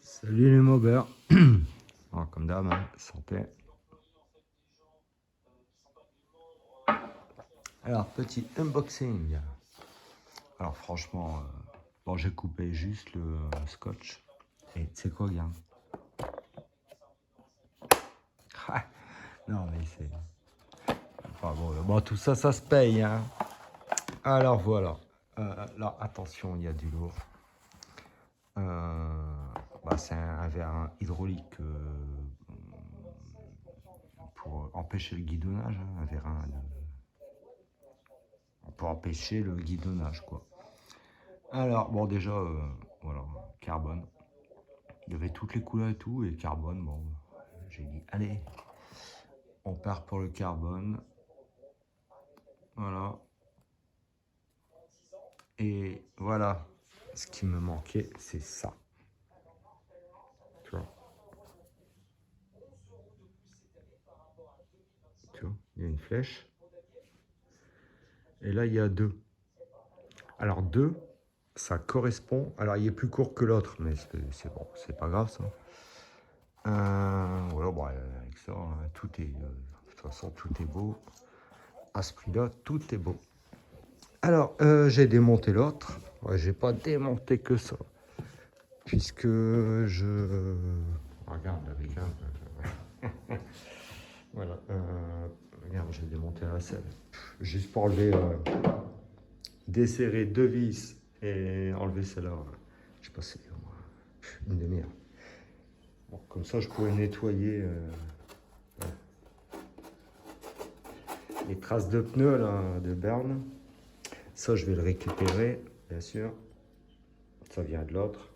Salut les mobbers. Alors, comme d'hab, hein, santé. Alors, petit unboxing. Alors, franchement, bon, j'ai coupé juste le scotch. Et tu sais quoi, gars? Non, mais c'est. Enfin, bon, tout ça, ça se paye. Hein. Alors, voilà. Là, attention, il y a du lourd. C'est un verre hydraulique pour empêcher le guidonnage. Hein, un verre pour empêcher le guidonnage, quoi. Alors, bon, déjà, voilà, carbone. Il y avait toutes les couleurs et tout, et carbone, bon, j'ai dit, allez, on part pour le carbone. Voilà. Et voilà, ce qui me manquait, c'est ça. Tu vois. Tu vois, il y a une flèche. Et là, il y a deux. Alors, deux, ça correspond. Alors, il est plus court que l'autre, mais c'est bon, c'est pas grave, ça. Voilà, bon, avec ça, hein, tout est. De toute façon, tout est beau. À ce prix-là, tout est beau. Alors, j'ai démonté l'autre. Ouais, j'ai pas démonté que ça. Puisque je... Regarde, regarde. Voilà. Regarde, j'ai démonté la selle. Juste pour enlever... desserrer deux vis et enlever celle-là. Je sais pas, c'est une demi-heure. Bon, comme ça, je pourrais nettoyer les traces de pneus, là, de berne. Ça, je vais le récupérer, bien sûr. Ça vient de l'autre.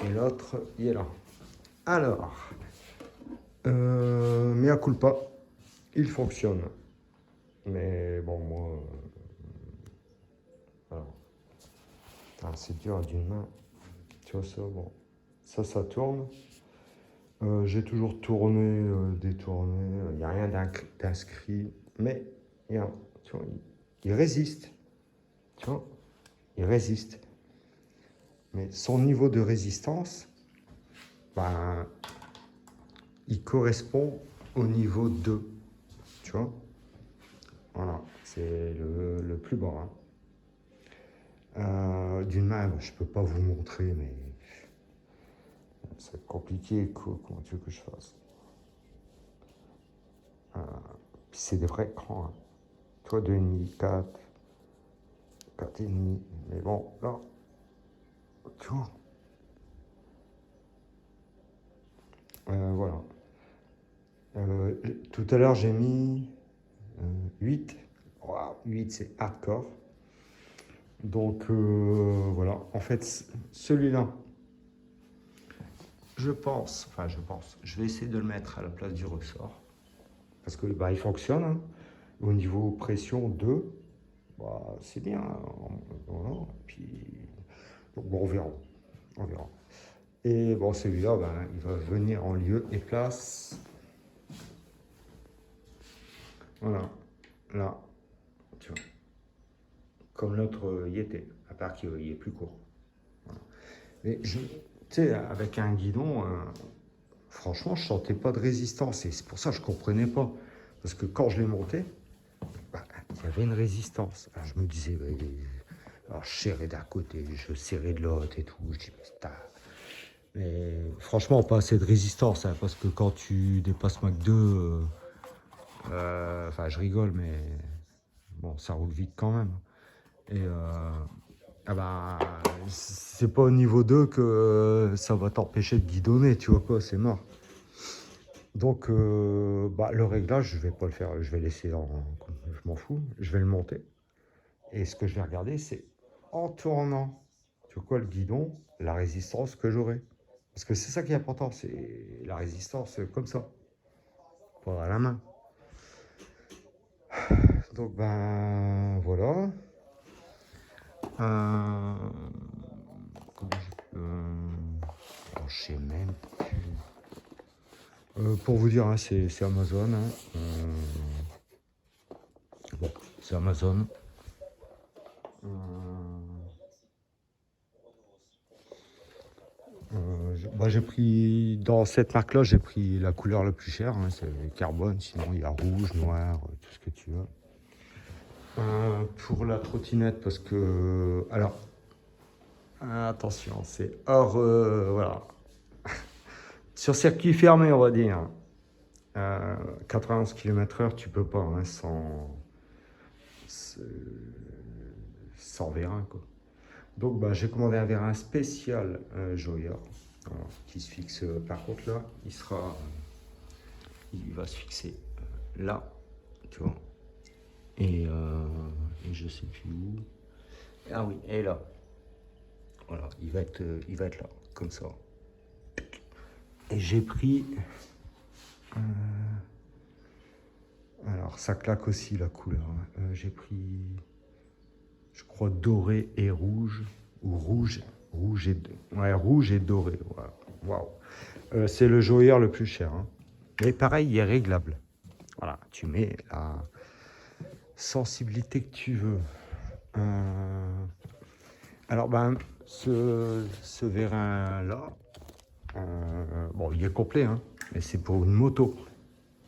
Et l'autre, il est là. Alors, mea culpa, il fonctionne. Mais bon, moi, alors, c'est dur d'une main. Tu vois ça, bon, ça tourne. J'ai toujours tourné, détourné. Il n'y a rien d'inscrit, mais tu vois, il résiste. Tu vois, il résiste. Mais son niveau de résistance, ben, il correspond au niveau 2. Tu vois, voilà, c'est le plus bas. Hein. D'une main, ben, je peux pas vous montrer, mais c'est compliqué. Comment tu veux que je fasse? C'est des vrais crans. Hein. Toi, 2,5, 4, 4,5. Mais bon, là, tu vois. Voilà. Tout à l'heure, j'ai mis 8. Wow, 8, c'est hardcore. Donc, voilà. En fait, celui-là, je pense, je vais essayer de le mettre à la place du ressort. Parce que bah, il fonctionne. Hein. Au niveau pression 2, bah, c'est bien. Voilà. Puis, donc, bon, on verra. On verra. Et bon, celui-là, ben, il va venir en lieu et place. Voilà. Là. Tu vois. Comme l'autre y était. À part qu'il est plus court. Voilà. Mais tu sais, avec un guidon, franchement, je sentais pas de résistance. Et c'est pour ça que je comprenais pas. Parce que quand je l'ai monté, bah, il y avait une résistance. Alors, je me disais, alors, je serrais d'un côté, je serrais de l'autre et tout. Je dis, mais franchement, pas assez de résistance. Hein, parce que quand tu dépasses Mach 2, enfin, je rigole, mais bon, ça roule vite quand même. Et ah bah, c'est pas au niveau 2 que ça va t'empêcher de guidonner, tu vois quoi, c'est mort. Donc, bah, le réglage, je vais pas le faire, je vais laisser je m'en fous, je vais le monter. Et ce que je vais regarder, c'est en tournant, tu vois quoi, le guidon, la résistance que j'aurai. Parce que c'est ça qui est important, c'est la résistance comme ça, pas à la main. Donc, ben, voilà. Comment je peux... je sais même plus. Pour vous dire, hein, c'est Amazon. Hein. Bon, c'est Amazon. j'ai pris, dans cette marque-là, j'ai pris la couleur la plus chère, hein, c'est carbone, sinon il y a rouge, noir, tout ce que tu veux. Pour la trottinette, parce que, alors, attention, c'est hors, voilà, sur circuit fermé, on va dire, 91 km/h, tu peux pas, hein, sans vérin, quoi. Donc bah, j'ai commandé un vérin spécial Joyer, voilà, qui se fixe, par contre là, il va se fixer là, tu vois, et je sais plus où, ah oui, et là, voilà, il va être là, comme ça, et j'ai pris, alors ça claque aussi la couleur, hein. J'ai pris, je crois, doré et rouge, ou rouge et doré, voilà. Waouh. C'est le Joyer le plus cher, hein. Mais pareil, il est réglable. Voilà, tu mets la sensibilité que tu veux. Alors, ben, ce vérin-là, bon, il est complet, hein, mais c'est pour une moto.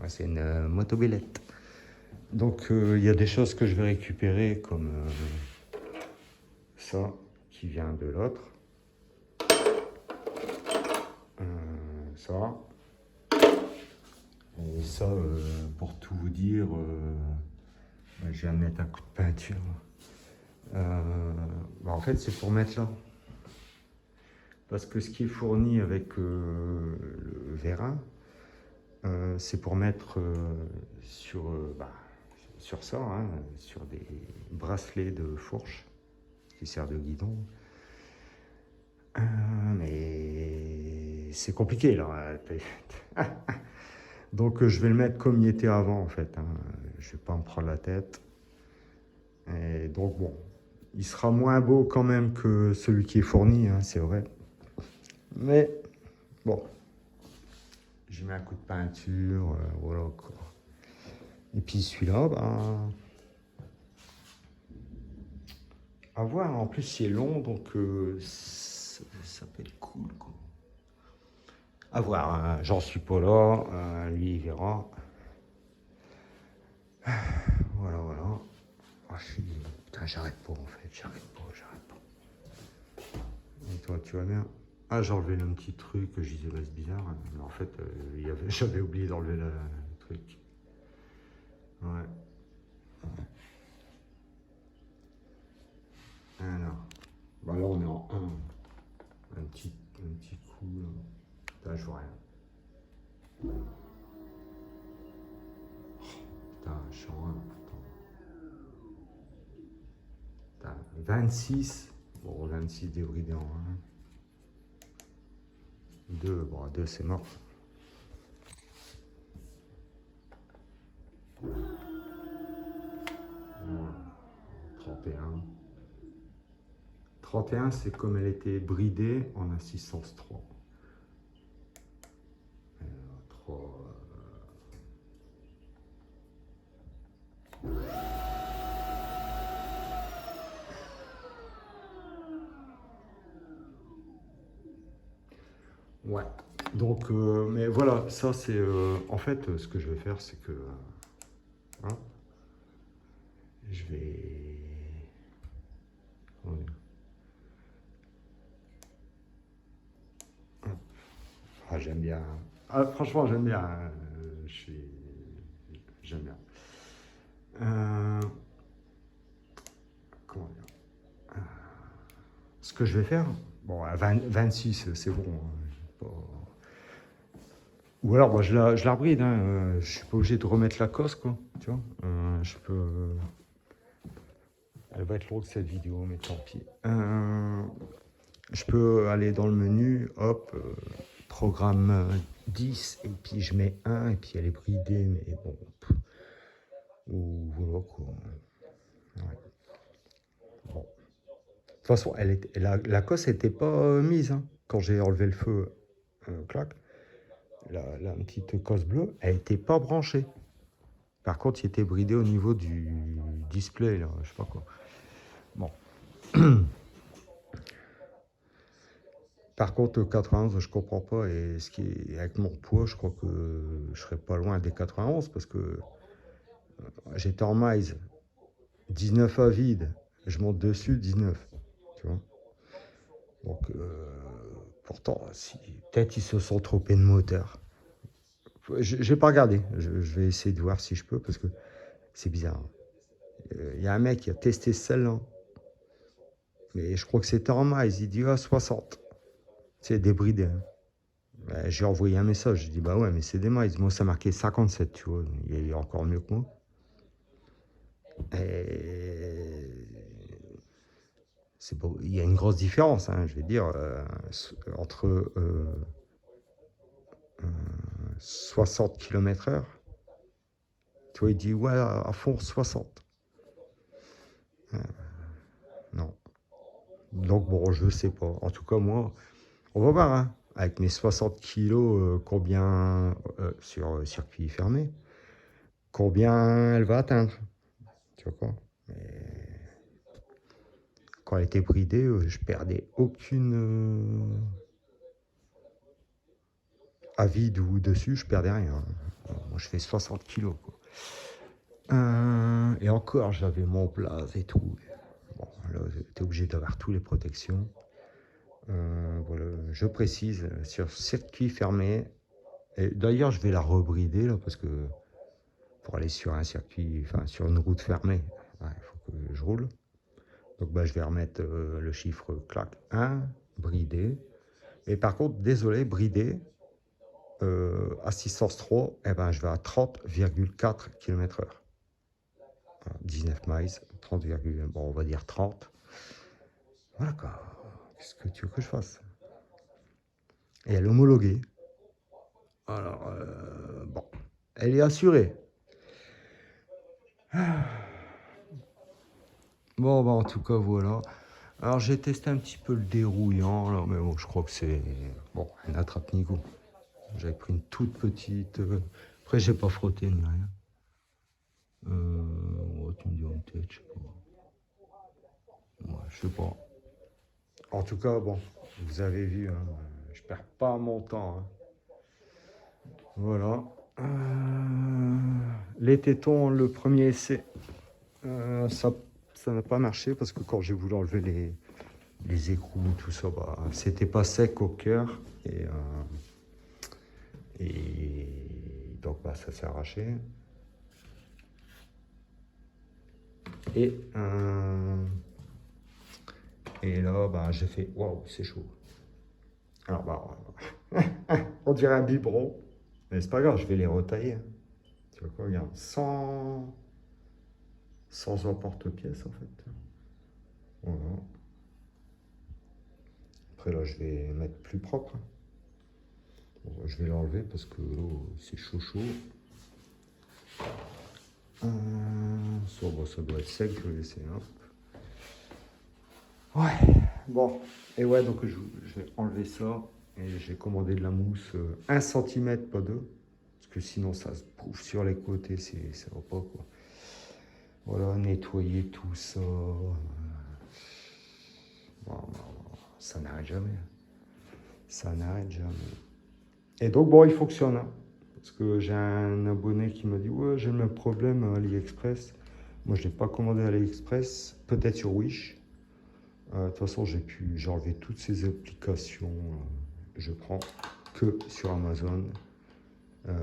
Ouais, c'est une motobellette. Donc, il y a des choses que je vais récupérer, comme ça, qui vient de l'autre. Ça. Et ça, pour tout vous dire, je viens de mettre un coup de peinture. En fait, c'est pour mettre là. Parce que ce qui est fourni avec le vérin, c'est pour mettre sur ça, hein, sur des bracelets de fourche qui servent de guidon. Mais c'est compliqué là. Donc je vais le mettre comme il était avant en fait, hein. Je vais pas me prendre la tête. Et donc bon, il sera moins beau quand même que celui qui est fourni, hein, c'est vrai. Mais bon, je mets un coup de peinture, voilà quoi. Et puis celui-là, à voir. En plus, il est long, donc ça peut être cool, quoi. À voir, hein. J'en suis pas là, lui il verra. Voilà. Putain, j'arrête pas en fait, j'arrête pas. Et toi, tu vas bien? Ah, j'ai enlevé le petit truc, je disais, bah, c'est bizarre, hein. Mais en fait, j'avais oublié d'enlever le truc. Ouais. Alors, là on est en 1. Un petit coup, là. Putain, je vois rien. Putain, je suis en 1. Putain, 26. Bon, 26 débridé en 1. 2, 2 c'est mort. Voilà. 31. 31, c'est comme elle était bridée en assistance 3. 3. Ouais. Donc, mais voilà, ça c'est... en fait, ce que je vais faire, c'est que... hein, je vais... Ah, j'aime bien. Ah, franchement, j'aime bien. J'aime bien. Comment dire? Ce que je vais faire, bon, à 26, c'est bon, hein. Ou alors, moi, je la bride, hein. Je suis pas obligé de remettre la cosse, quoi. Tu vois, je peux. Elle va être longue cette vidéo, mais tant pis. Je peux aller dans le menu, hop, programme 10, et puis je mets 1, et puis elle est bridée, mais bon. Ou voilà quoi. Ouais. Bon. De toute façon, la cosse n'était pas mise, hein. Quand j'ai enlevé le feu, clac, la petite cosse bleue, elle n'était pas branchée. Par contre, il était bridé au niveau du display, là, je sais pas quoi. Bon. Par contre, 91, je comprends pas. Et ce qui est, avec mon poids, je crois que je serais pas loin des 91 parce que j'étais en miles, 19 à vide, je monte dessus 19. Tu vois. Donc, pourtant, si, peut-être ils se sont trompés de moteur. Je n'ai pas regardé. Je vais essayer de voir si je peux parce que c'est bizarre. Il y a un mec qui a testé celle-là. Mais je crois que c'était en miles. Il dit 60. C'est débridé. Hein. J'ai envoyé un message. Je dis bah ouais, mais c'est des miles. Moi, ça marquait 57, tu vois. Il est encore mieux que moi. Et c'est beau. Il y a une grosse différence, hein, je vais dire, entre 60 km/h. Tu vois, il dit ouais, à fond 60. Non. Donc bon, je sais pas. En tout cas, moi, on va voir, hein, avec mes 60 kilos, combien sur circuit fermé, combien elle va atteindre. Tu vois quoi? Mais quand elle était bridée, je perdais aucune à vide ou dessus, je perdais rien. Moi, je fais 60 kilos, quoi. Et encore, j'avais mon blaze et tout. Bon, là, j'étais obligé d'avoir toutes les protections. Voilà, je précise, sur circuit fermé. Et d'ailleurs, je vais la rebrider là parce que pour aller sur un circuit, enfin sur une route fermée, il faut que je roule. Donc bah, je vais remettre le chiffre clac 1, bridé. Et par contre, désolé, bridé, assistance 3, eh ben, je vais à 30,4 km/h. 19 miles, 30, bon, on va dire 30. Voilà quoi. Qu'est-ce que tu veux que je fasse? Et elle est homologuée. Alors, bon, elle est assurée. Bon, bah, en tout cas, voilà. Alors, j'ai testé un petit peu le dérouillant, là, mais bon, je crois que c'est bon, un attrape-nigo. J'avais pris une toute petite. Après, j'ai pas frotté ni rien. Ouais, tu me dis en tête, je sais pas. Ouais, je sais pas. En tout cas, bon, vous avez vu, hein, je perds pas mon temps. Hein. Voilà. Les tétons, le premier essai, ça n'a pas marché parce que quand j'ai voulu enlever les écrous, tout ça, bah, c'était pas sec au cœur et donc bah, ça s'est arraché. Et là, bah, j'ai fait waouh, c'est chaud. Alors, bah, on dirait un biberon, mais c'est pas grave, je vais les retailler. Hein. Tu vois quoi, regarde, sans emporte-pièce en fait. Voilà. Après là, je vais mettre plus propre. Bon, je vais l'enlever parce que c'est chaud chaud. Ça doit être sec, je vais laisser. Hop. Ouais, bon. Et ouais, donc je vais enlever ça. Et j'ai commandé de la mousse 1 cm, pas 2. Parce que sinon ça se bouffe sur les côtés, ça va pas quoi. Voilà, nettoyer tout ça. Bon, ça n'arrête jamais. Ça n'arrête jamais. Et donc bon, il fonctionne. Hein. Parce que j'ai un abonné qui m'a dit ouais, j'ai le même problème à AliExpress. Moi je l'ai pas commandé à AliExpress, peut-être sur Wish. De toute façon, j'ai enlevé toutes ces applications. Je prends que sur Amazon.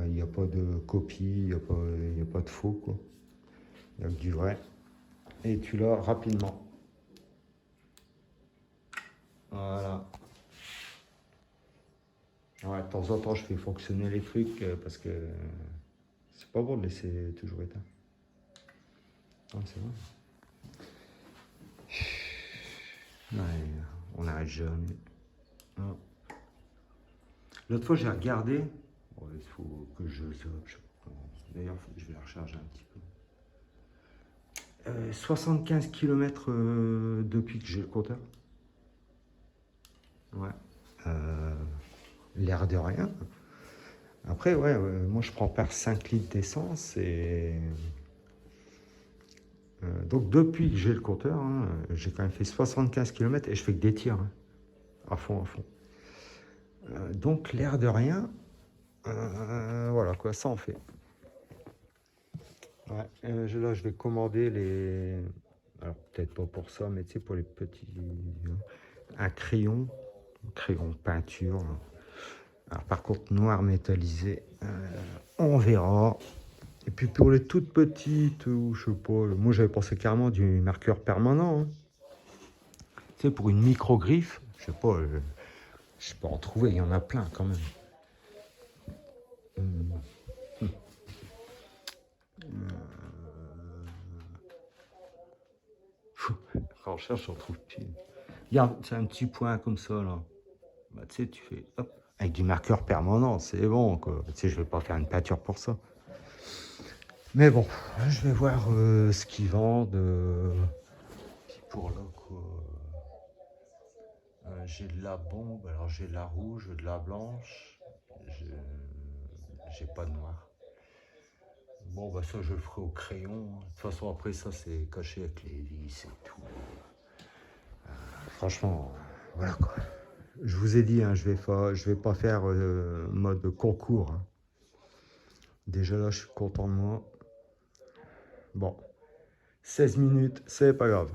Il n'y a pas de copie, il n'y a pas de faux, quoi. Il y a que du vrai. Et tu l'as rapidement. Voilà. Ouais, de temps en temps, je fais fonctionner les trucs parce que c'est pas bon de laisser toujours éteint. Non, c'est vrai. Ouais, on n'arrête jamais. Non. L'autre fois, j'ai regardé. Bon, il faut que je zappe. D'ailleurs, je vais la recharger un petit peu. 75 km depuis que j'ai le compteur. Ouais. L'air de rien. Après, ouais, moi je prends par 5 litres d'essence et. Donc depuis que j'ai le compteur, hein, j'ai quand même fait 75 km et je fais que des tirs. Hein, à fond, à fond. Donc l'air de rien, voilà quoi, ça en fait. Ouais, là je vais commander les... Alors peut-être pas pour ça, mais tu sais, pour les petits... un crayon peinture. Alors par contre noir métallisé, on verra. Et puis pour les toutes petites, ou je sais pas, moi j'avais pensé carrément du marqueur permanent. Hein. Tu sais, pour une micro-griffe, je sais pas, je peux en trouver, il y en a plein quand même. En recherche, on trouve plus. Regarde, c'est un petit point comme ça là. Bah, tu sais, tu fais hop, avec du marqueur permanent, c'est bon quoi. Tu sais, je vais pas faire une peinture pour ça. Mais bon, je vais voir ce qu'ils vendent. Puis pour là, quoi. J'ai de la bombe, alors j'ai de la rouge, de la blanche. J'ai pas de noir. Bon, bah ça, je le ferai au crayon. De toute façon, après, ça, c'est caché avec les vis et tout. Franchement, voilà quoi. Je vous ai dit, hein, je vais pas faire mode concours. Hein. Déjà là, je suis content de moi. Bon, 16 minutes, c'est pas grave.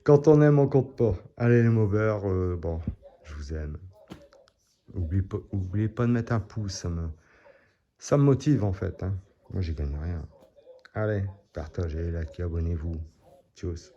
Quand on aime, on compte pas. Allez les mobbers, bon, je vous aime. Oubliez pas de mettre un pouce, ça me motive en fait. Hein. Moi, j'y gagne rien. Allez, partagez, likez, abonnez-vous. Tchuss.